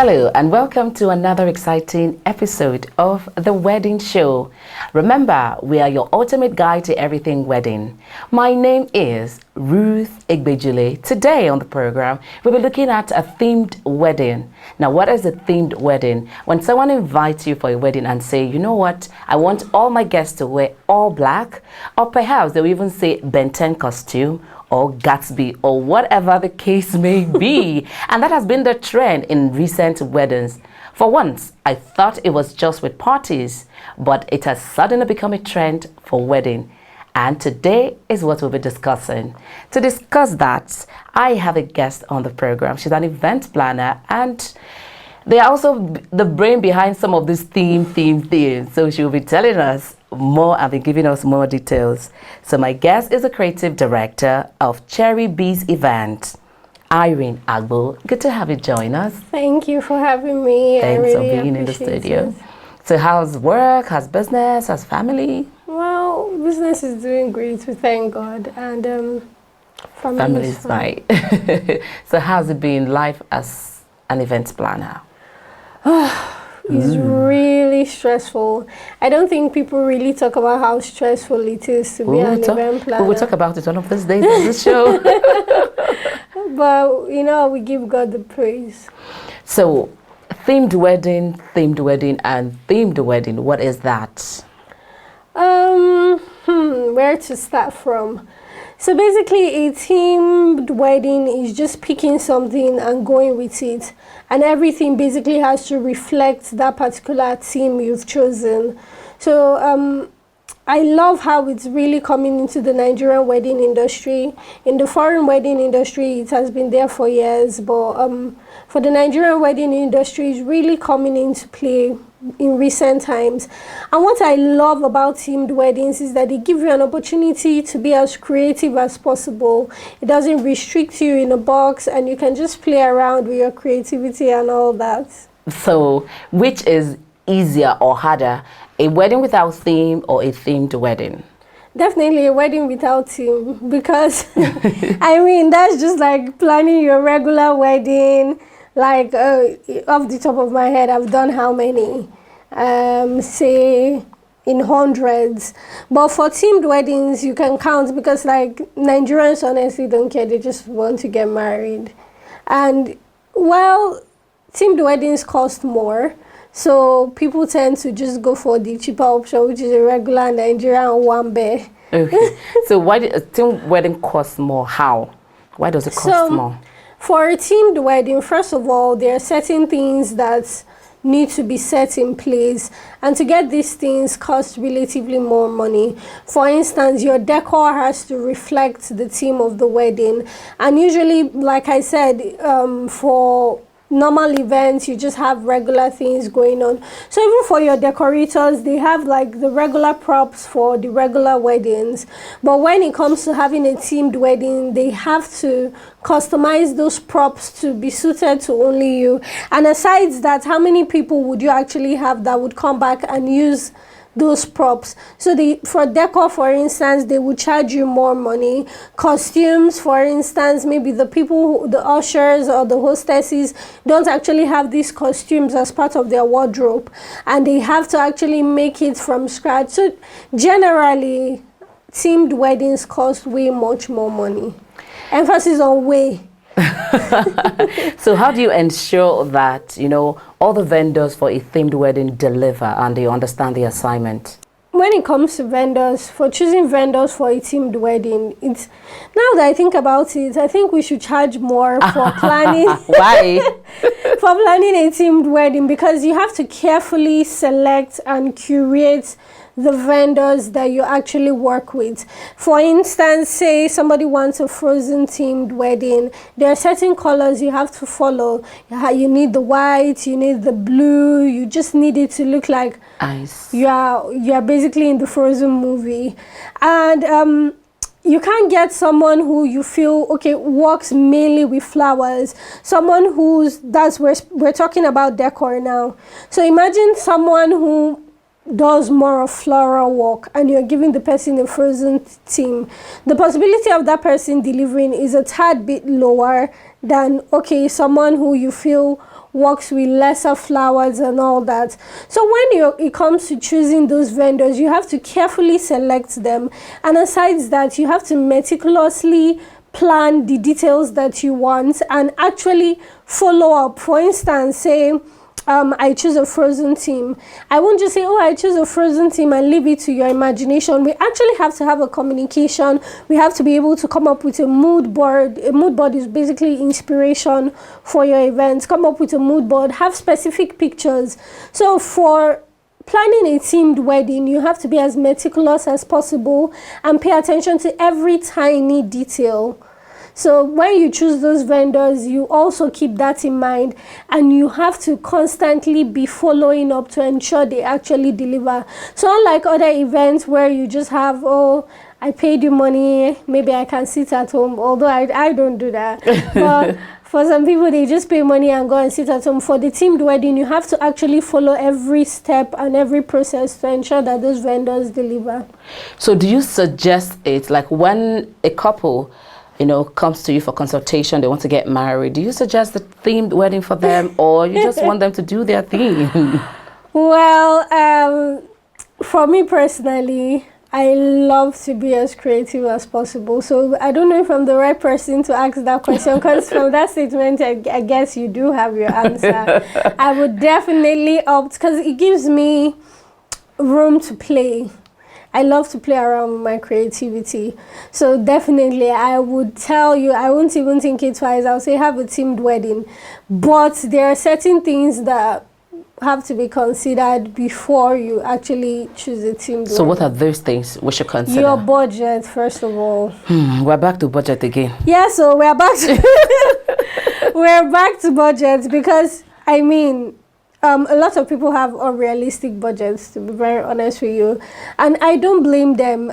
Hello and welcome to another exciting episode of The Wedding Show. Remember, we are your ultimate guide to everything wedding. My name is Ruth Igbejule. Today on the program, we'll be looking at a themed wedding. Now, what is a themed wedding? When someone invites you for a wedding and say, you know what, I want all my guests to wear all black, or perhaps they'll even say Ben 10 costume, or Gatsby, or whatever the case may be. And that has been the trend in recent weddings. For once, I thought it was just with parties, but it has suddenly become a trend for wedding. And today is what we'll be discussing. To discuss that, I have a guest on the program. She's an event planner, and they are also the brain behind some of these themes. So she'll be telling us more and be giving us more details. So my guest is the creative director of Cherry Bees event, Irene Agbo. Good to have you join us. Thank you for having me. Thanks I for really being in the studio. it. So how's work, how's business, how's family? Well, business is doing great, we thank God, and family is fine. So how's it been life as an event planner? It's really stressful. I don't think people really talk about how stressful it is to be an event planner. We will talk about it one of these days on this show. But, you know, we give God the praise. So, themed wedding, and themed wedding, what is that? Where to start from? So basically, a themed wedding is just picking something and going with it. And everything basically has to reflect that particular theme you've chosen. So I love how it's really coming into the Nigerian wedding industry. In the foreign wedding industry, it has been there for years. But for the Nigerian wedding industry, it's really coming into play in recent times. And what I love about themed weddings is that they give you an opportunity to be as creative as possible. It doesn't restrict you in a box, and you can just play around with your creativity and all that. So which is easier or harder, a wedding without theme or a themed wedding? Definitely a wedding without theme, because I mean, that's just like planning your regular wedding. Like off the top of my head, I've done how many? Say in hundreds. But for themed weddings, you can count, because like Nigerians honestly don't care. They just want to get married. And well, themed weddings cost more. So people tend to just go for the cheaper option, which is a regular Nigerian wambe. Okay. So why did a themed wedding cost more? How? Why does it cost more? For a themed wedding, first of all, there are certain things that need to be set in place, and to get these things cost relatively more money. For instance, your decor has to reflect the theme of the wedding, and usually, like I said, for normal events, you just have regular things going on. So even for your decorators, they have like the regular props for the regular weddings. But when it comes to having a themed wedding, they have to customize those props to be suited to only you. And aside that, how many people would you actually have that would come back and use those props? So for decor, for instance, they would charge you more money. Costumes, for instance, maybe the people, the ushers or the hostesses don't actually have these costumes as part of their wardrobe, and they have to actually make it from scratch. So generally, themed weddings cost way much more money. Emphasis on way. So how do you ensure that, you know, all the vendors for a themed wedding deliver and they understand the assignment? When it comes to vendors, for choosing vendors for a themed wedding, it's, now that I think about it, I think we should charge more for planning. Why? For planning a themed wedding, because you have to carefully select and curate the vendors that you actually work with. For instance, say somebody wants a frozen themed wedding, there are certain colors you have to follow. You need the white, you need the blue, you just need it to look like ice. You are basically in the Frozen movie. And you can't get someone who you feel, okay, works mainly with flowers. Someone we're talking about decor now. So imagine someone who does more of floral work and you're giving the person a frozen theme. The possibility of that person delivering is a tad bit lower than, okay, someone who you feel works with lesser flowers and all that. So when it comes to choosing those vendors, you have to carefully select them. And aside that, you have to meticulously plan the details that you want and actually follow up. For instance, say I choose a frozen theme. I won't just say, oh, I choose a frozen theme and leave it to your imagination. We actually have to have a communication. We have to be able to come up with a mood board. A mood board is basically inspiration for your events. Come up with a mood board, have specific pictures. So for planning a themed wedding, you have to be as meticulous as possible and pay attention to every tiny detail. So when you choose those vendors, you also keep that in mind, and you have to constantly be following up to ensure they actually deliver. So unlike other events where you just have, oh, I paid you money, maybe I can sit at home, although I don't do that. But for some people, they just pay money and go and sit at home. For the themed wedding, you have to actually follow every step and every process to ensure that those vendors deliver. So do you suggest it, like when a couple comes to you for consultation, they want to get married, do you suggest the themed wedding for them, or you just want them to do their thing? Well, for me personally, I love to be as creative as possible. So I don't know if I'm the right person to ask that question, because from that statement, I guess you do have your answer. I would definitely opt, because it gives me room to play. I love to play around with my creativity. So definitely, I would tell you, I won't even think it twice. I'll say have a themed wedding. But there are certain things that have to be considered before you actually choose a themed So wedding. what are those things we should consider? Your budget, first of all. We're back to budget again. Yeah, so we're back to we're back to budget, because I mean, a lot of people have unrealistic budgets, to be very honest with you, and I don't blame them.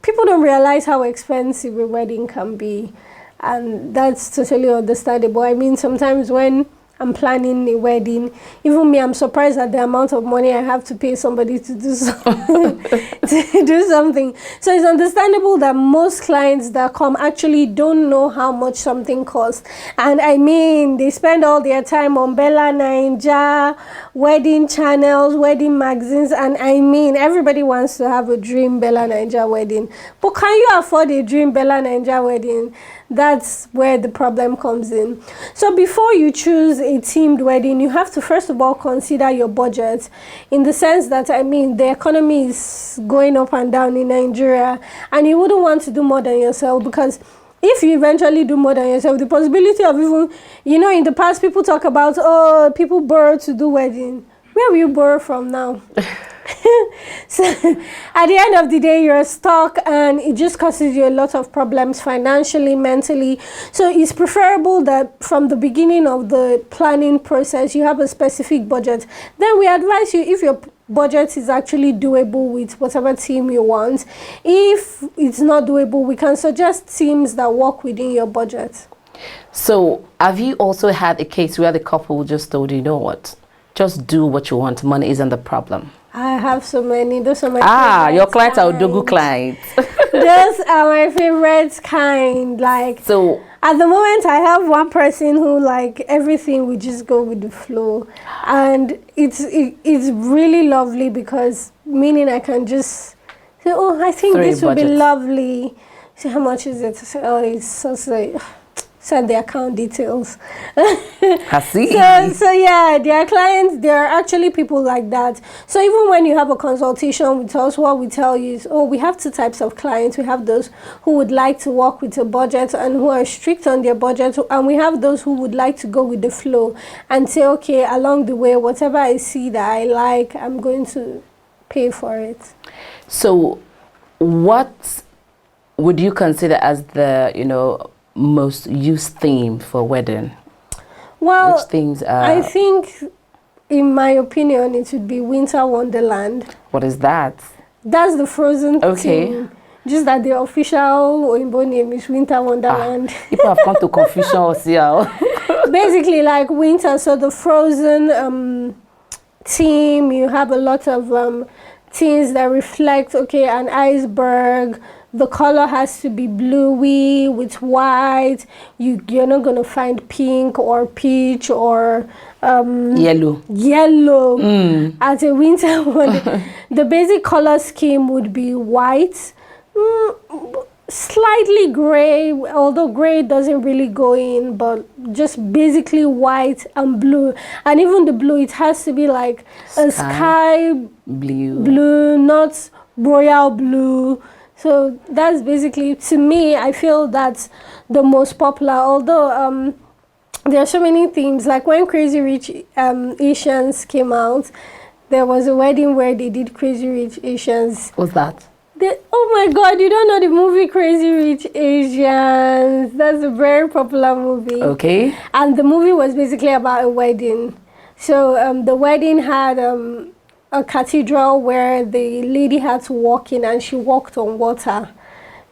People don't realize how expensive a wedding can be, and that's totally understandable. I mean, sometimes when I'm planning a wedding, even me, I'm surprised at the amount of money I have to pay somebody to do something. to do something. So it's understandable that most clients that come actually don't know how much something costs. And I mean, they spend all their time on Bella Ninja, wedding channels, wedding magazines, and I mean, everybody wants to have a dream Bella Ninja wedding. But can you afford a dream Bella Ninja wedding? That's where the problem comes in. So before you choose a themed wedding, you have to first of all consider your budget, in the sense that, I mean, the economy is going up and down in Nigeria, and you wouldn't want to do more than yourself, because if you eventually do more than yourself, the possibility of even, in the past people talk about, oh, people borrow to do wedding. Where will you borrow from now? So at the end of the day, you're stuck, and it just causes you a lot of problems financially, mentally. So it's preferable that from the beginning of the planning process, you have a specific budget. Then we advise you, if your budget is actually doable with whatever theme you want. If it's not doable, we can suggest themes that work within your budget. So have you also had a case where the couple just told you, what, just do what you want, money isn't the problem? I have so many. Those are my your clients are Odogu clients. Those are my favorite kind. Like, so at the moment, I have one person who, like, everything we just go with the flow, and it's really lovely, because meaning I can just say, oh, I think this would be lovely. So how much is it? So, oh, it's so send the account details. I see. So yeah, their clients, there are actually people like that. So even when you have a consultation with us, what we tell you is, oh, we have two types of clients. We have those who would like to work with a budget and who are strict on their budget, and we have those who would like to go with the flow and say, okay, along the way, whatever I see that I like, I'm going to pay for it. So what would you consider as the, most used theme for wedding? Well, which things are... I think, in my opinion, it would be Winter Wonderland. What is that? That's the frozen theme. Just that the official Oimbo name is Winter Wonderland. People have come to confusion also. Basically, like winter, so the frozen theme, you have a lot of things that reflect, okay, an iceberg, the color has to be bluey with white. You're not going to find pink or peach or yellow as a winter one. The basic color scheme would be white, slightly gray, although gray doesn't really go in, but just basically white and blue. And even the blue, it has to be like a sky blue, not royal blue. So that's basically, to me, I feel that's the most popular. Although there are so many themes, like when Crazy Rich Asians came out, there was a wedding where they did Crazy Rich Asians. What's that? Oh my God, you don't know the movie Crazy Rich Asians? That's a very popular movie. Okay. And the movie was basically about a wedding. So the wedding had a cathedral where the lady had to walk in, and she walked on water.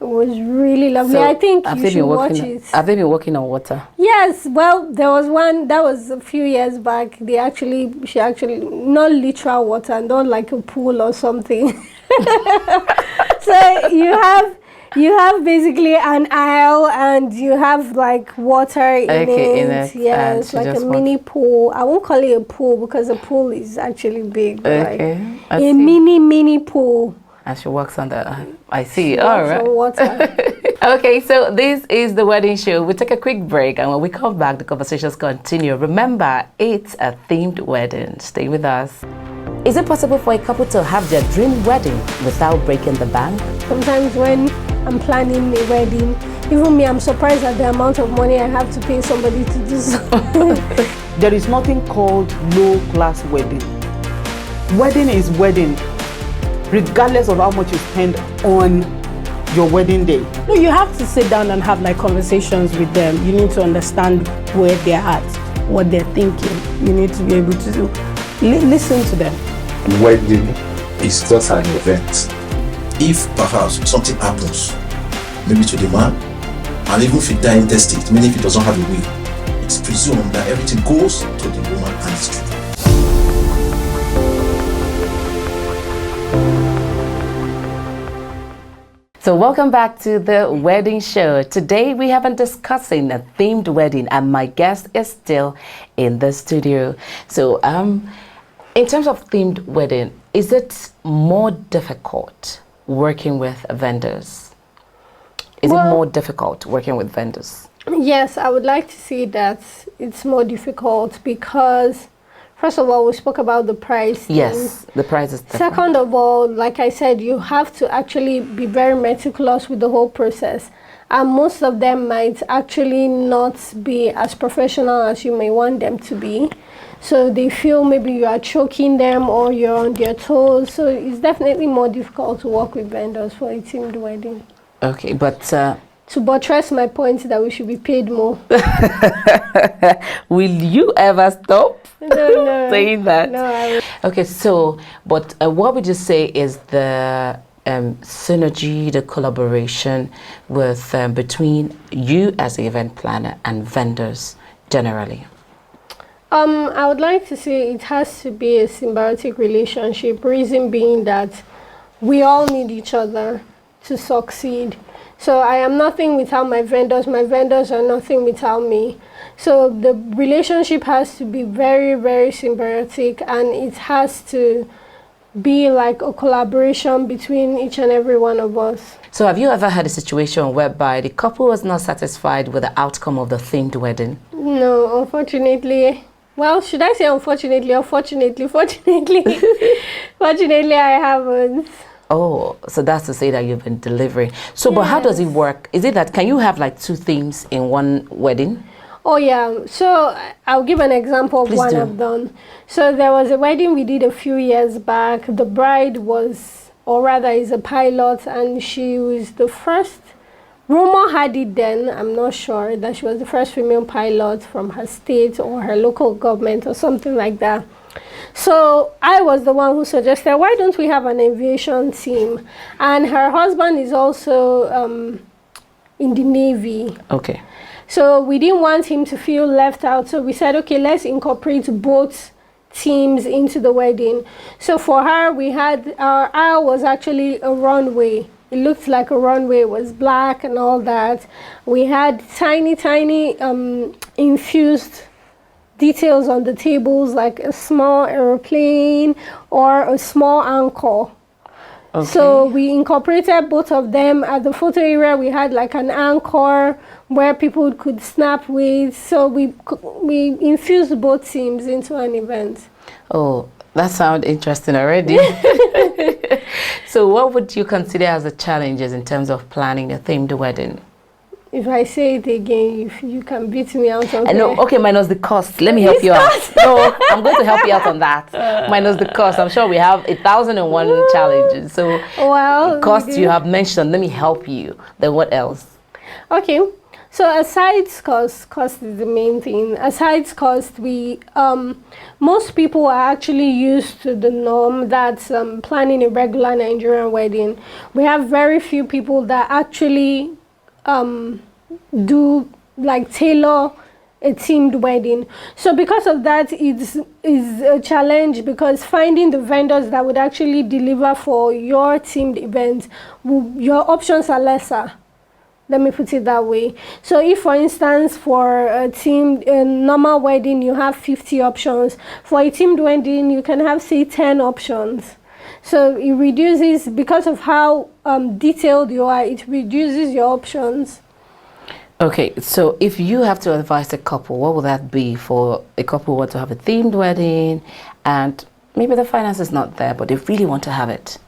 It was really lovely. So I think you should watch it. Have they been walking on water? Yes. Well, there was one that was a few years back. She actually, not literal water, not like a pool or something. So you have basically an aisle, and you have like water in it. Yes, like a mini pool. I won't call it a pool because a pool is actually big. Okay. Like a mini pool. And she walks on the. I see. All right. On water. Okay, so this is the wedding show. We take a quick break, and when we come back, the conversations continue. Remember, it's a themed wedding. Stay with us. Is it possible for a couple to have their dream wedding without breaking the bank? Sometimes when I'm planning a wedding, even me, I'm surprised at the amount of money I have to pay somebody to do something. There is nothing called low-class wedding. Wedding is wedding, regardless of how much you spend on your wedding day. No, you have to sit down and have like conversations with them. You need to understand where they're at, what they're thinking. You need to be able to listen to them. Wedding is just an event. If perhaps something happens, maybe to the man, and even if he dies intestate, meaning if he doesn't have a will, it's presumed that everything goes to the woman and his children. So welcome back to the wedding show. Today we have been discussing a themed wedding, and my guest is still in the studio. So in terms of themed wedding, is it more difficult working with vendors? Is it more difficult working with vendors? Yes, I would like to see that it's more difficult because, first of all, we spoke about the price. Yes, the price is different. Second of all, like I said, you have to actually be very meticulous with the whole process. And most of them might actually not be as professional as you may want them to be. So they feel maybe you are choking them or you're on their toes. So it's definitely more difficult to work with vendors for a themed wedding. Okay, but to buttress my point that we should be paid more. will you ever stop No. saying that? No, I will. Okay, so, but what would you say is the synergy, the collaboration with between you as the event planner and vendors generally? I would like to say it has to be a symbiotic relationship. Reason being that we all need each other to succeed. So I am nothing without my vendors are nothing without me. So the relationship has to be very, very symbiotic, and it has to be like a collaboration between each and every one of us. So have you ever had a situation whereby the couple was not satisfied with the outcome of the themed wedding? No, unfortunately. Well, should I say unfortunately or fortunately? Fortunately, fortunately I haven't. Oh, so that's to say that you've been delivering. So, but how does it work? Is it that, can you have like two themes in one wedding? Oh yeah, so I'll give an example of Please one do. I've done. So there was a wedding we did a few years back. The bride was, or rather is a pilot, and she was the first, rumor had it then, I'm not sure, that she was the first female pilot from her state or her local government or something like that. So I was the one who suggested, why don't we have an aviation team? And her husband is also in the Navy. Okay. So we didn't want him to feel left out. So we said, okay, let's incorporate both teams into the wedding. So for her, we had, our aisle was actually a runway It looked like a runway. It was black and all that. We had tiny infused details on the tables, like a small aeroplane or a small anchor. Okay. So we incorporated both of them. At the photo area, we had like an anchor where people could snap with. So we infused both themes into an event. Oh, that sounds interesting already. So what would you consider as the challenges in terms of planning a themed wedding? If I say it again, you can beat me out of No, okay, minus the cost. Let me help you out. No, I'm going to help you out on that. Minus the cost. I'm sure we have 1,001 challenges. So, well, cost you have mentioned. Let me help you. Then what else? Okay. So aside cost is the main thing. Aside cost, we most people are actually used to the norm that's planning a regular Nigerian wedding. We have very few people that actually do like tailor a themed wedding. So because of that, it's a challenge, because finding the vendors that would actually deliver for your themed event, your options are lesser. Let me put it that way. So if, for instance, for a normal wedding, you have 50 options. For a themed wedding, you can have, say, 10 options. So it reduces, because of how detailed you are, it reduces your options. Okay, so if you have to advise a couple, what would that be for a couple who want to have a themed wedding and maybe the finance is not there, but they really want to have it?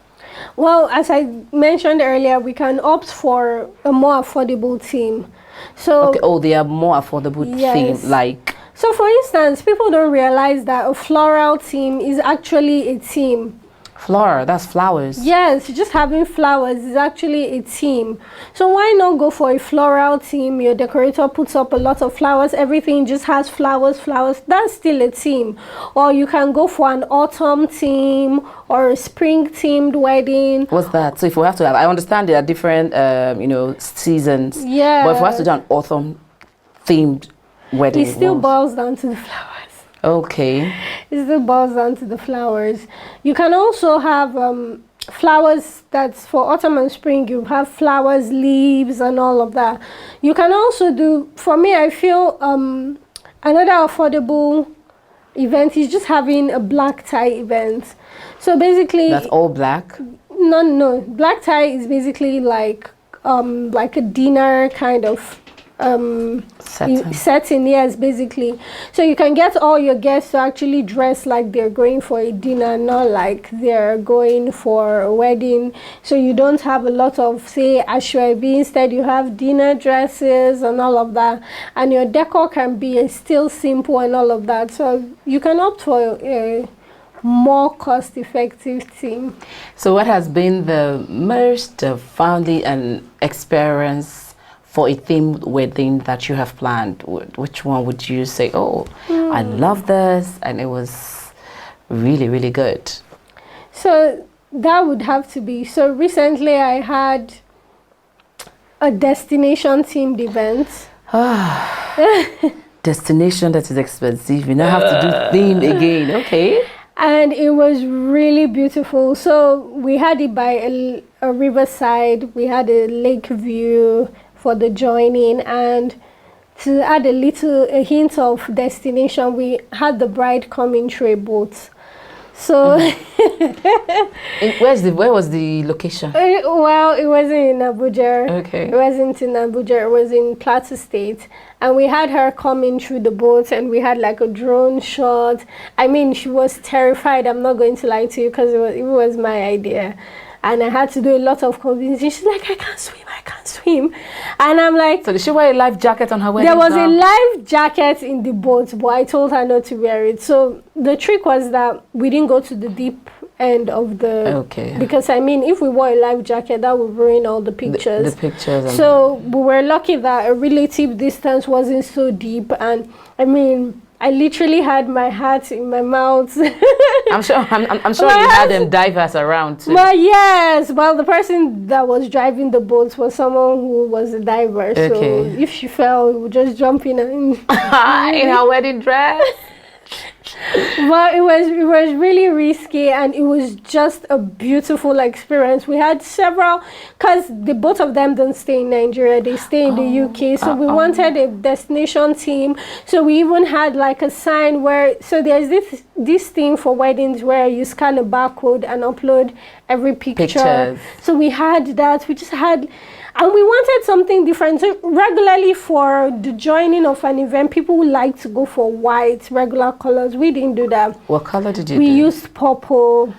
Well, as I mentioned earlier, we can opt for a more affordable theme. So okay, oh, they are more affordable yes. theme, like. So for instance, people don't realize that a floral theme is actually a theme. Flower, that's flowers. Yes, just having flowers is actually a theme. So why not go for a floral theme? Your decorator puts up a lot of flowers, everything just has flowers. That's still a theme. Or you can go for an autumn theme or a spring themed wedding. What's that? So if we have to have, I understand there are different, seasons. Yeah. But if we have to do an autumn themed wedding, it still boils down to the flowers. Okay. It still boils down to the flowers. You can also have flowers that's for autumn and spring. You have flowers, leaves, and all of that. You can also do, for me, I feel another affordable event is just having a black tie event. So basically, that's all black? No. Black tie is basically like a dinner kind of setting, yes, basically. So you can get all your guests to actually dress like they're going for a dinner, not like they're going for a wedding. So you don't have a lot of, say, ashwabi. Instead, you have dinner dresses and all of that. And your decor can be still simple and all of that. So you can opt for a more cost-effective theme. So what has been the most founding and experience for a themed wedding that you have planned? Which one would you say, oh, I love this and it was really, really good? So that would have to be, so recently I had a destination themed event. Destination that is expensive, you now have to do theme again, okay? And it was really beautiful. So we had it by a riverside, we had a lake view for the joining, and to add a hint of destination, we had the bride come in through a boat. So where was the location? Well, it wasn't in Abuja. Okay. It wasn't in Abuja, it was in Plateau State. And we had her coming through the boat and we had like a drone shot. I mean, she was terrified, I'm not going to lie to you, because it was my idea. And I had to do a lot of convincing. She's like, I can't swim. And I'm like... So did she wear a life jacket on her wedding? There was a life jacket in the boat, but I told her not to wear it. So the trick was that we didn't go to the deep end of the... Okay. Because, I mean, if we wore a life jacket, that would ruin all the pictures. The pictures. So we were lucky that a relative distance wasn't so deep. And, I mean... I literally had my hat in my mouth. I'm sure you had them divers around too. Well, yes. Well, the person that was driving the boat was someone who was a diver. Okay. So if she fell, we would just jump in. In her wedding dress. But it was really risky, and it was just a beautiful experience. We had several, because the both of them don't stay in Nigeria, they stay in the UK. So we wanted a destination theme. So we even had like a sign where, so there's this thing for weddings where you scan a barcode and upload every picture. So we had that. We just had. And we wanted something different. So regularly for the joining of an event, people would like to go for white, regular colors. We didn't do that. What color did you do? We used purple.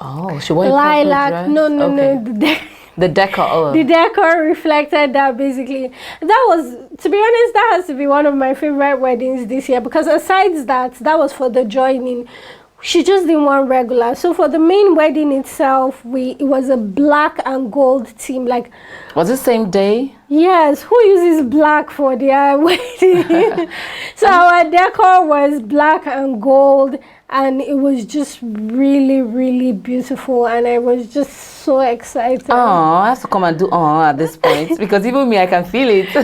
Oh, she wore lilac. No. The decor. The decor reflected that basically. That was, to be honest, that has to be one of my favorite weddings this year, because aside that was for the joining. She just didn't want regular. So for the main wedding itself, it was a black and gold theme. Like, was it same day? Yes. Who uses black for their wedding? So our decor was black and gold, and it was just really, really beautiful, and I was just so excited. Oh, I have to come and do at this point, because even me, I can feel it.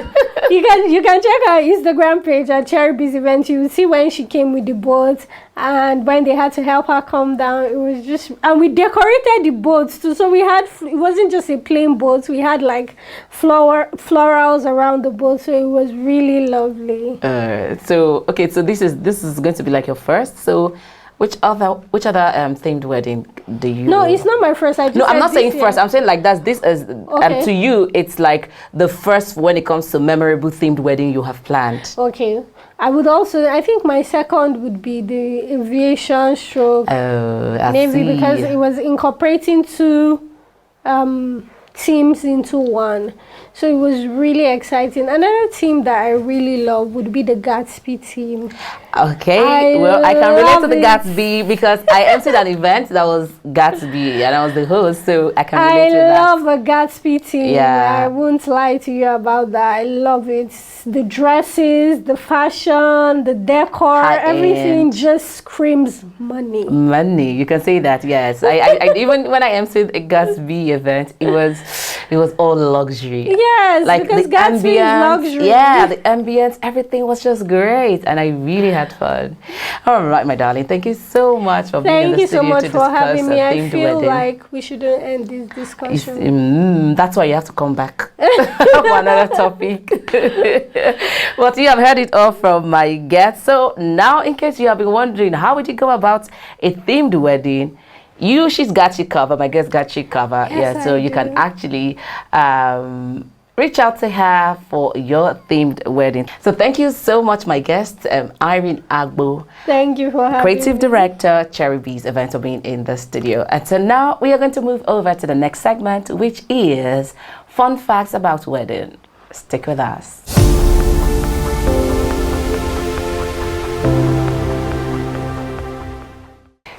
You can check our Instagram page at Cherry Bee's event. You will see when she came with the boat, and when they had to help her come down. It was just, and we decorated the boats too. So we had, it wasn't just a plain boat. We had like florals around the boat. So it was really lovely. So this is going to be like your first. So which other themed wedding do you? No, it's not my first. I'm not saying first. I'm saying like this is to you. It's like the first when it comes to memorable themed wedding you have planned. Okay, I think my second would be the aviation stroke navy, because it was incorporating two teams into one. So it was really exciting. Another team that I really love would be the Gatsby team. Okay, I can relate to the Gatsby, because I entered an event that was Gatsby and I was the host, so I can relate to that. I love a Gatsby team. Yeah. I won't lie to you about that. I love it. The dresses, the fashion, the decor, everything just screams money. Money, you can say that, yes. I even when I entered a Gatsby event, it was all luxury. Yes, like because Gatsby is luxury. Yeah, the ambience, everything was just great, and I really had fun. All right, my darling, thank you so much for being in the studio. Thank you so much for having me. I feel wedding. Like we shouldn't end this discussion. That's why you have to come back for another topic. But you have heard it all from my guests. So now, in case you have been wondering, how would you go about a themed wedding? She's got you covered. My guest got you covered. Yes, so you can actually reach out to her for your themed wedding. So thank you so much, my guest, Irene Agbo. Thank you for having Creative me. Director, Cherry Bee's event, for being in the studio. And so now we are going to move over to the next segment, which is fun facts about wedding. Stick with us.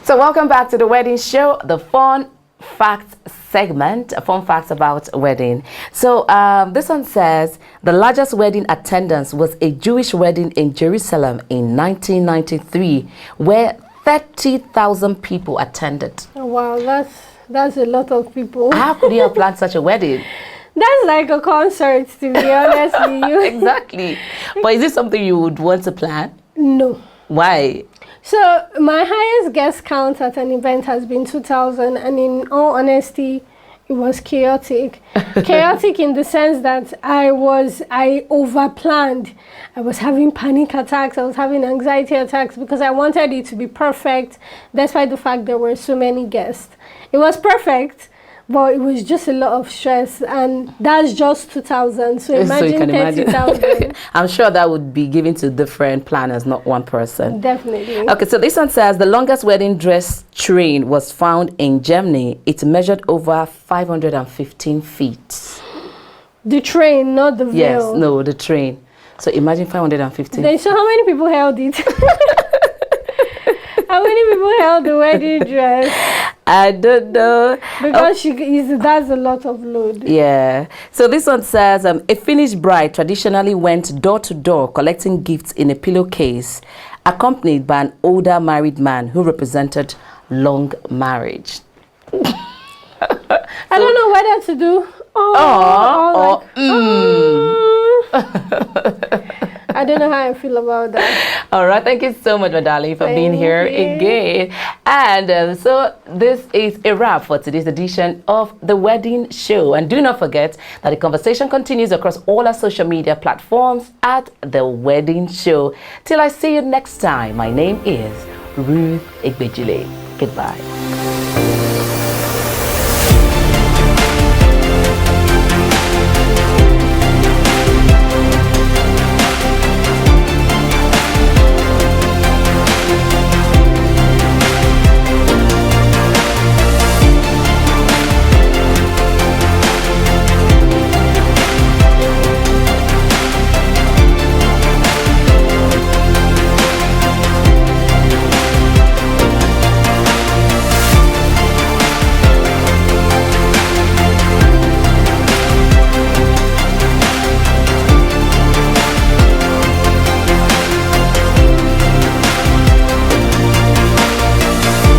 So welcome back to the wedding show, the fun facts segment, fun facts about wedding. So this one says the largest wedding attendance was a Jewish wedding in Jerusalem in 1993, where 30,000 people attended. Oh, wow, that's a lot of people. How could you have planned such a wedding? That's like a concert, to be honest with you. Exactly. But is this something you would want to plan? No. Why? So my highest guest count at an event has been 2,000, and in all honesty, it was chaotic. Chaotic in the sense that I overplanned. I was having panic attacks. I was having anxiety attacks because I wanted it to be perfect, despite the fact there were so many guests. It was perfect, but it was just a lot of stress, and that's just 2,000. So imagine 30,000. I'm sure that would be given to different planners, not one person. Definitely. Okay, so this one says the longest wedding dress train was found in Germany. It measured over 515 feet. The train, not the veil. Yes, no, the train. So imagine 515. So how many people held it? How many people held the wedding dress? I don't know. Because that's a lot of load. Yeah. So this one says a Finnish bride traditionally went door to door collecting gifts in a pillowcase, accompanied by an older married man who represented long marriage. I don't know whether to do. I don't don't know how I feel about that. All right, thank you so much, Madali, for being here again. And so this is a wrap for today's edition of The Wedding Show. And do not forget that the conversation continues across all our social media platforms at The Wedding Show. Till I see you next time, my name is Ruth Igbejule. Goodbye.